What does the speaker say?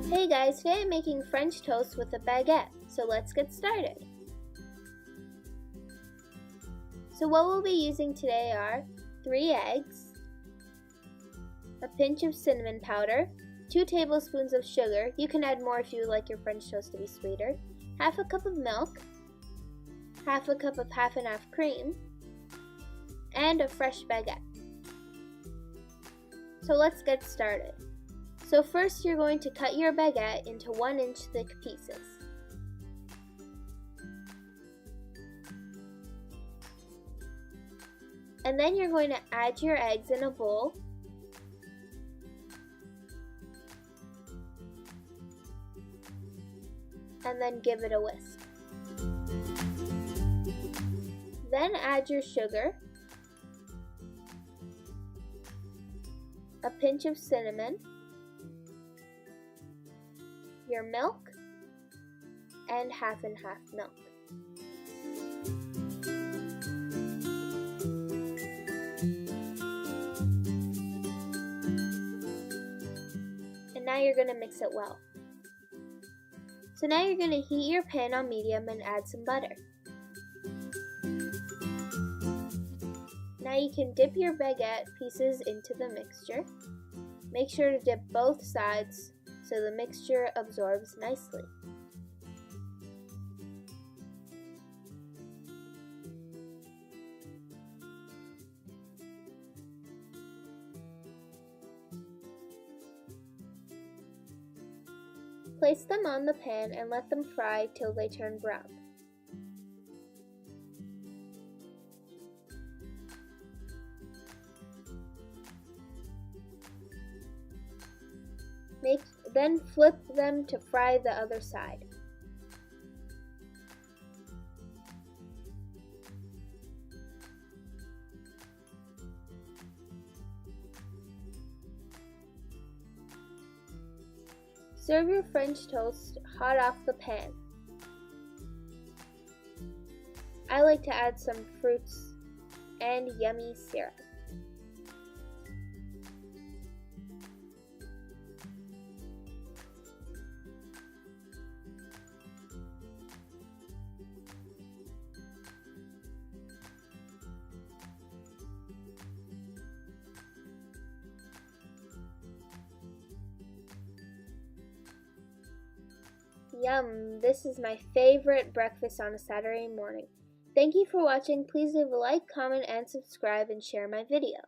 Hey guys, today I'm making French toast with a baguette, so let's get started. So what we'll be using today are 3 eggs, a pinch of cinnamon powder, 2 tablespoons of sugar, you can add more if you would like your French toast to be sweeter, half a cup of milk, half a cup of half and half cream, and a fresh baguette. So let's get started. So first you're going to cut your baguette into 1-inch thick pieces. And then you're going to add your eggs in a bowl. And then give it a whisk. Then add your sugar, a pinch of cinnamon, your milk, and half and half milk. And now you're going to mix it well. So now you're going to heat your pan on medium and add some butter. Now you can dip your baguette pieces into the mixture. Make sure to dip both sides so the mixture absorbs nicely. Place them on the pan and let them fry till they turn brown. Then flip them to fry the other side. Serve your French toast hot off the pan. I like to add some fruits and yummy syrup. Yum! This is my favorite breakfast on a Saturday morning. Thank you for watching. Please leave a like, comment, and subscribe, and share my video.